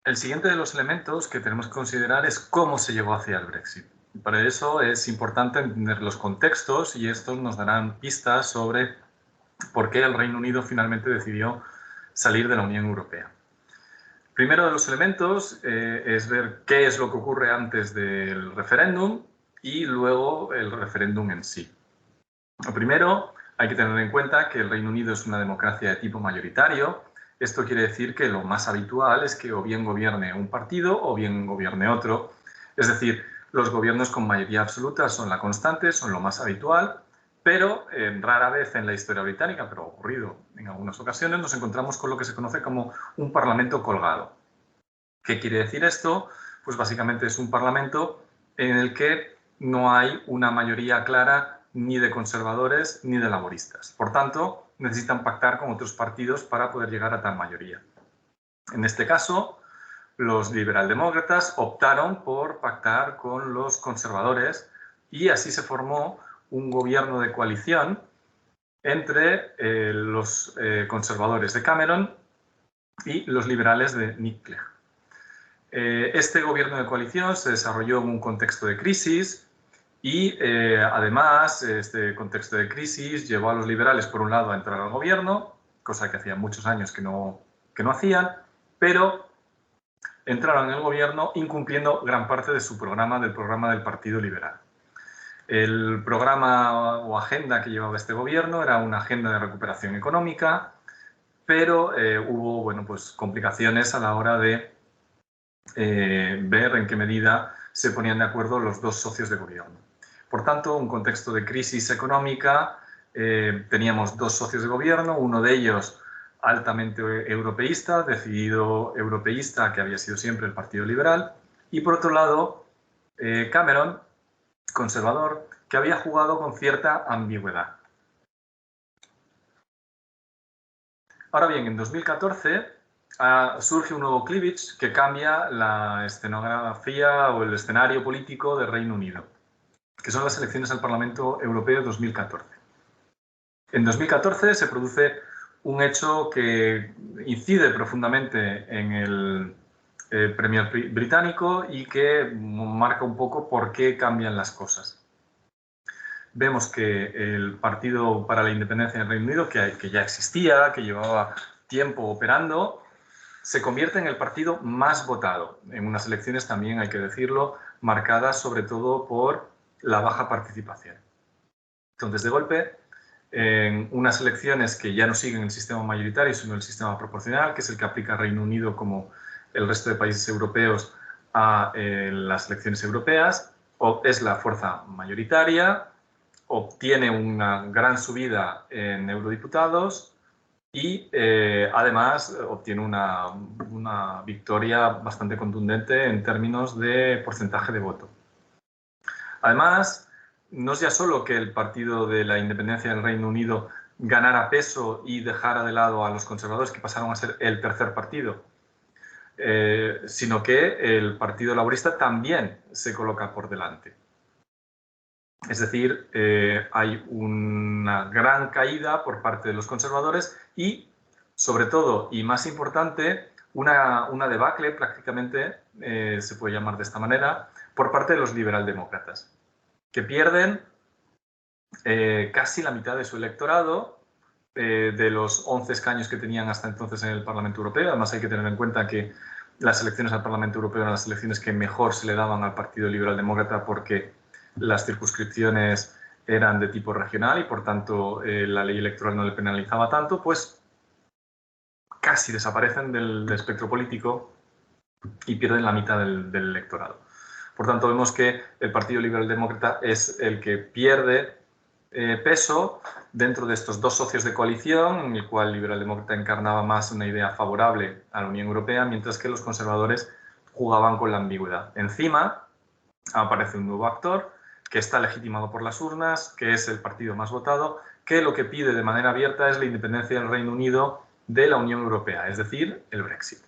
El siguiente de los elementos que tenemos que considerar es cómo se llegó hacia el Brexit. Para eso es importante entender los contextos y estos nos darán pistas sobre por qué el Reino Unido finalmente decidió salir de la Unión Europea. Primero de los elementos es ver qué es lo que ocurre antes del referéndum y luego el referéndum en sí. Lo primero, hay que tener en cuenta que el Reino Unido es una democracia de tipo mayoritario. Esto quiere decir que lo más habitual es que o bien gobierne un partido o bien gobierne otro. Es decir, los gobiernos con mayoría absoluta son la constante, son lo más habitual, pero rara vez en la historia británica, pero ha ocurrido en algunas ocasiones, nos encontramos con lo que se conoce como un parlamento colgado. ¿Qué quiere decir esto? Pues básicamente es un parlamento en el que no hay una mayoría clara ni de conservadores ni de laboristas. Por tanto, necesitan pactar con otros partidos para poder llegar a tal mayoría. En este caso, los liberaldemócratas optaron por pactar con los conservadores y así se formó un gobierno de coalición entre los conservadores de Cameron y los liberales de Nick Clegg. Este gobierno de coalición se desarrolló en un contexto de crisis y además este contexto de crisis llevó a los liberales por un lado a entrar al gobierno, cosa que hacía muchos años que no hacían, pero entraron en el gobierno incumpliendo gran parte de su programa, del programa del Partido Liberal. El programa o agenda que llevaba este gobierno era una agenda de recuperación económica, pero hubo pues, complicaciones a la hora de ver en qué medida se ponían de acuerdo los dos socios de gobierno. Por tanto, un contexto de crisis económica, teníamos dos socios de gobierno, uno de ellos altamente europeísta, decidido europeísta, que había sido siempre el Partido Liberal, y por otro lado, Cameron, conservador, que había jugado con cierta ambigüedad. Ahora bien, en 2014 surge un nuevo cleavage que cambia la escenografía o el escenario político del Reino Unido, que son las elecciones al Parlamento Europeo de 2014. En 2014 se produce un hecho que incide profundamente en el Premier británico y que marca un poco por qué cambian las cosas. Vemos que el Partido para la Independencia del Reino Unido, que ya existía, que llevaba tiempo operando, se convierte en el partido más votado, en unas elecciones también, hay que decirlo, marcadas sobre todo por la baja participación. Entonces, de golpe, en unas elecciones que ya no siguen el sistema mayoritario, sino el sistema proporcional, que es el que aplica Reino Unido como el resto de países europeos a las elecciones europeas, es la fuerza mayoritaria, obtiene una gran subida en eurodiputados y además obtiene una victoria bastante contundente en términos de porcentaje de voto. Además, no es ya solo que el Partido de la Independencia del Reino Unido ganara peso y dejara de lado a los conservadores, que pasaron a ser el tercer partido, sino que el Partido Laborista también se coloca por delante. Es decir, hay una gran caída por parte de los conservadores y, sobre todo, y más importante, una debacle prácticamente, se puede llamar de esta manera, por parte de los liberaldemócratas, que pierden casi la mitad de su electorado, de los 11 escaños que tenían hasta entonces en el Parlamento Europeo. Además, hay que tener en cuenta que las elecciones al Parlamento Europeo eran las elecciones que mejor se le daban al Partido Liberaldemócrata porque las circunscripciones eran de tipo regional y, por tanto, la ley electoral no le penalizaba tanto, pues casi desaparecen del espectro político y pierden la mitad del electorado. Por tanto, vemos que el Partido Liberaldemócrata es el que pierde peso dentro de estos dos socios de coalición, en el cual el liberaldemócrata encarnaba más una idea favorable a la Unión Europea, mientras que los conservadores jugaban con la ambigüedad. Encima aparece un nuevo actor que está legitimado por las urnas, que es el partido más votado, que lo que pide de manera abierta es la independencia del Reino Unido de la Unión Europea, es decir, el Brexit.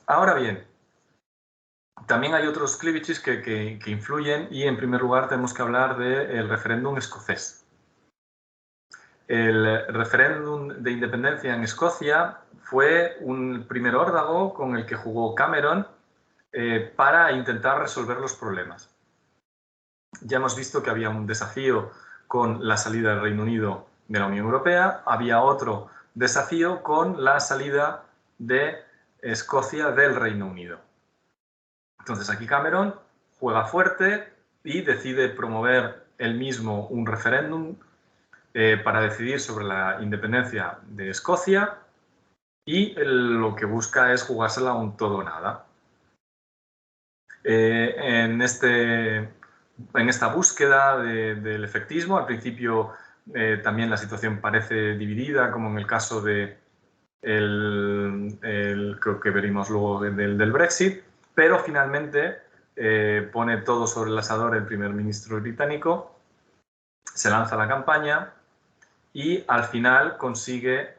Ahora bien, también hay otros cleavages que influyen y, en primer lugar, tenemos que hablar del referéndum escocés. El referéndum de independencia en Escocia fue un primer órdago con el que jugó Cameron para intentar resolver los problemas. Ya hemos visto que había un desafío con la salida del Reino Unido de la Unión Europea, había otro desafío con la salida de Escocia del Reino Unido. Entonces aquí Cameron juega fuerte y decide promover él mismo un referéndum para decidir sobre la independencia de Escocia y lo que busca es jugársela un todo o nada. En esta búsqueda del efectismo, al principio también la situación parece dividida, como en el caso de creo que veremos luego del Brexit, pero finalmente pone todo sobre el asador el primer ministro británico, se lanza la campaña y al final consigue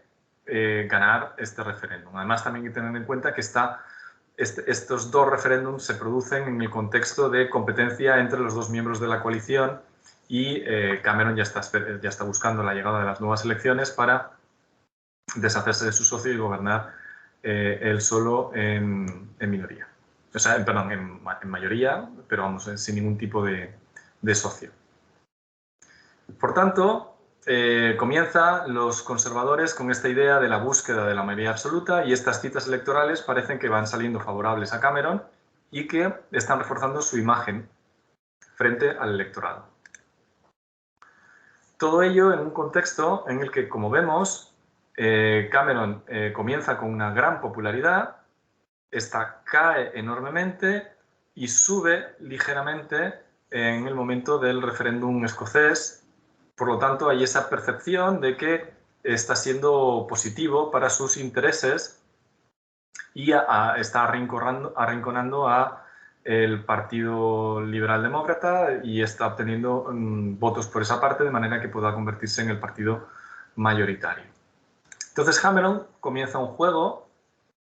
ganar este referéndum. Además, también hay que tener en cuenta que estos dos referéndums se producen en el contexto de competencia entre los dos miembros de la coalición y Cameron ya está buscando la llegada de las nuevas elecciones para deshacerse de su socio y gobernar él solo en minoría. O sea, perdón, en mayoría, pero vamos, sin ningún tipo de socio. Por tanto, comienzan los conservadores con esta idea de la búsqueda de la mayoría absoluta y estas citas electorales parecen que van saliendo favorables a Cameron y que están reforzando su imagen frente al electorado. Todo ello en un contexto en el que, como vemos, Cameron comienza con una gran popularidad, esta cae enormemente y sube ligeramente en el momento del referéndum escocés. Por lo tanto, hay esa percepción de que está siendo positivo para sus intereses y está arrinconando a el Partido Liberal Demócrata y está obteniendo votos por esa parte de manera que pueda convertirse en el partido mayoritario. Entonces Cameron comienza un juego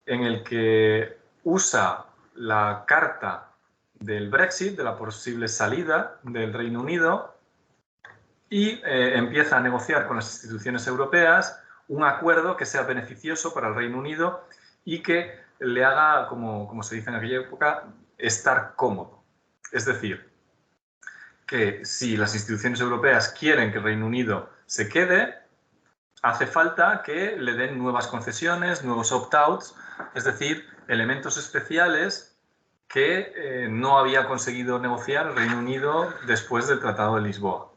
en el que usa la carta del Brexit, de la posible salida del Reino Unido, y empieza a negociar con las instituciones europeas un acuerdo que sea beneficioso para el Reino Unido y que le haga, como se dice en aquella época, estar cómodo. Es decir, que si las instituciones europeas quieren que el Reino Unido se quede, hace falta que le den nuevas concesiones, nuevos opt-outs, es decir, elementos especiales que no había conseguido negociar el Reino Unido después del Tratado de Lisboa.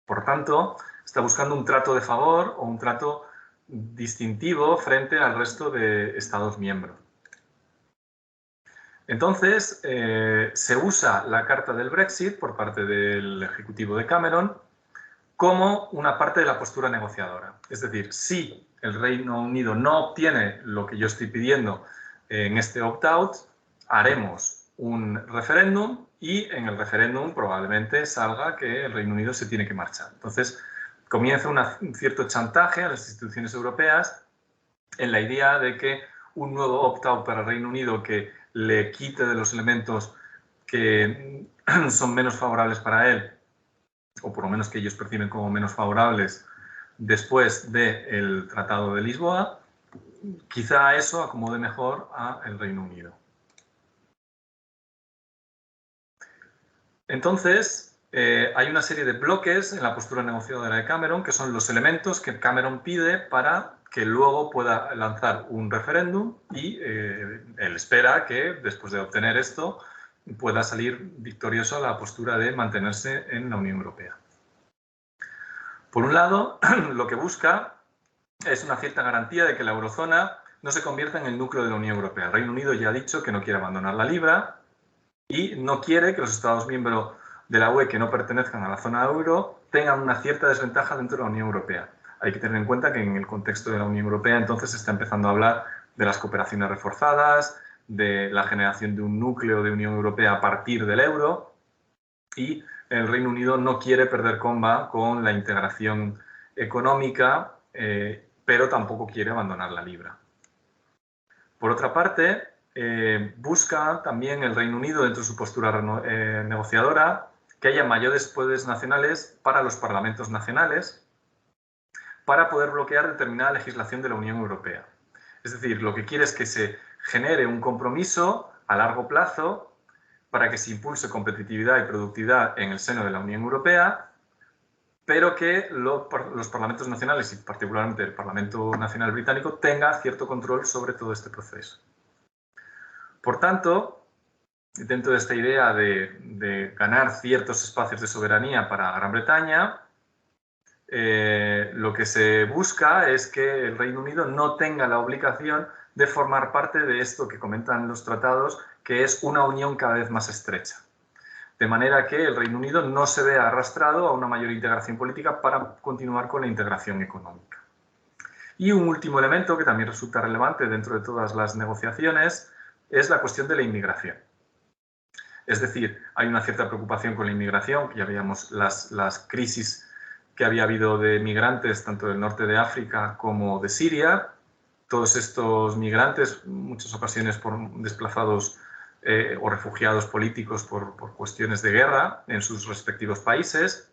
Por tanto, está buscando un trato de favor o un trato distintivo frente al resto de Estados miembros. Entonces, se usa la carta del Brexit por parte del Ejecutivo de Cameron como una parte de la postura negociadora. Es decir, si el Reino Unido no obtiene lo que yo estoy pidiendo en este opt-out, haremos un referéndum y en el referéndum probablemente salga que el Reino Unido se tiene que marchar. Entonces, comienza un cierto chantaje a las instituciones europeas en la idea de que un nuevo opt-out para el Reino Unido que le quite de los elementos que son menos favorables para él, o por lo menos que ellos perciben como menos favorables después del Tratado de Lisboa, quizá eso acomode mejor al Reino Unido. Entonces, hay una serie de bloques en la postura negociadora de Cameron que son los elementos que Cameron pide para que luego pueda lanzar un referéndum y él espera que después de obtener esto pueda salir victorioso la postura de mantenerse en la Unión Europea. Por un lado, lo que busca es una cierta garantía de que la eurozona no se convierta en el núcleo de la Unión Europea. El Reino Unido ya ha dicho que no quiere abandonar la libra y no quiere que los Estados miembros de la UE que no pertenezcan a la zona euro tengan una cierta desventaja dentro de la Unión Europea. Hay que tener en cuenta que en el contexto de la Unión Europea entonces se está empezando a hablar de las cooperaciones reforzadas, de la generación de un núcleo de Unión Europea a partir del euro y el Reino Unido no quiere perder comba con la integración económica, pero tampoco quiere abandonar la libra. Por otra parte, busca también el Reino Unido, dentro de su postura negociadora, que haya mayores poderes nacionales para los parlamentos nacionales para poder bloquear determinada legislación de la Unión Europea. Es decir, lo que quiere es que se genere un compromiso a largo plazo para que se impulse competitividad y productividad en el seno de la Unión Europea, pero que los parlamentos nacionales y particularmente el Parlamento Nacional Británico tenga cierto control sobre todo este proceso. Por tanto, dentro de esta idea de ganar ciertos espacios de soberanía para Gran Bretaña, lo que se busca es que el Reino Unido no tenga la obligación de formar parte de esto que comentan los tratados, que es una unión cada vez más estrecha. De manera que el Reino Unido no se vea arrastrado a una mayor integración política para continuar con la integración económica. Y un último elemento que también resulta relevante dentro de todas las negociaciones es la cuestión de la inmigración. Es decir, hay una cierta preocupación con la inmigración, que ya veíamos las crisis que había habido de migrantes tanto del norte de África como de Siria. Todos estos migrantes, en muchas ocasiones desplazados o refugiados políticos por cuestiones de guerra en sus respectivos países,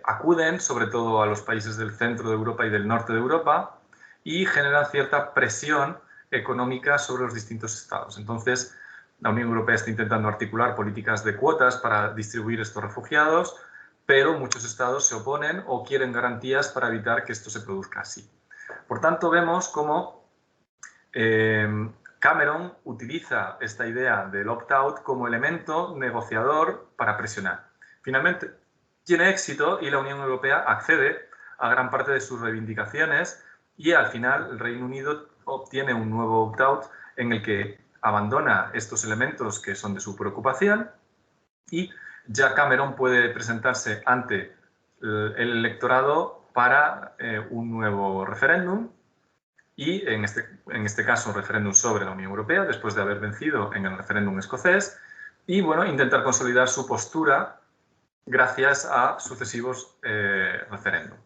acuden sobre todo a los países del centro de Europa y del norte de Europa y generan cierta presión económica sobre los distintos estados. Entonces, la Unión Europea está intentando articular políticas de cuotas para distribuir estos refugiados, pero muchos estados se oponen o quieren garantías para evitar que esto se produzca así. Por tanto, vemos cómo Cameron utiliza esta idea del opt-out como elemento negociador para presionar. Finalmente, tiene éxito y la Unión Europea accede a gran parte de sus reivindicaciones y al final el Reino Unido obtiene un nuevo opt-out en el que abandona estos elementos que son de su preocupación y ya Cameron puede presentarse ante el electorado para un nuevo referéndum y en este caso un referéndum sobre la Unión Europea después de haber vencido en el referéndum escocés y bueno, intentar consolidar su postura gracias a sucesivos referéndum.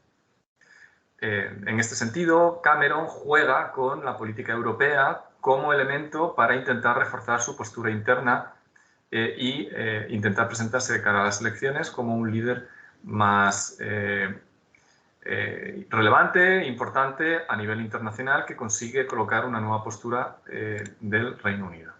En este sentido, Cameron juega con la política europea como elemento para intentar reforzar su postura interna e intentar presentarse de cara a las elecciones como un líder más relevante, importante a nivel internacional que consigue colocar una nueva postura del Reino Unido.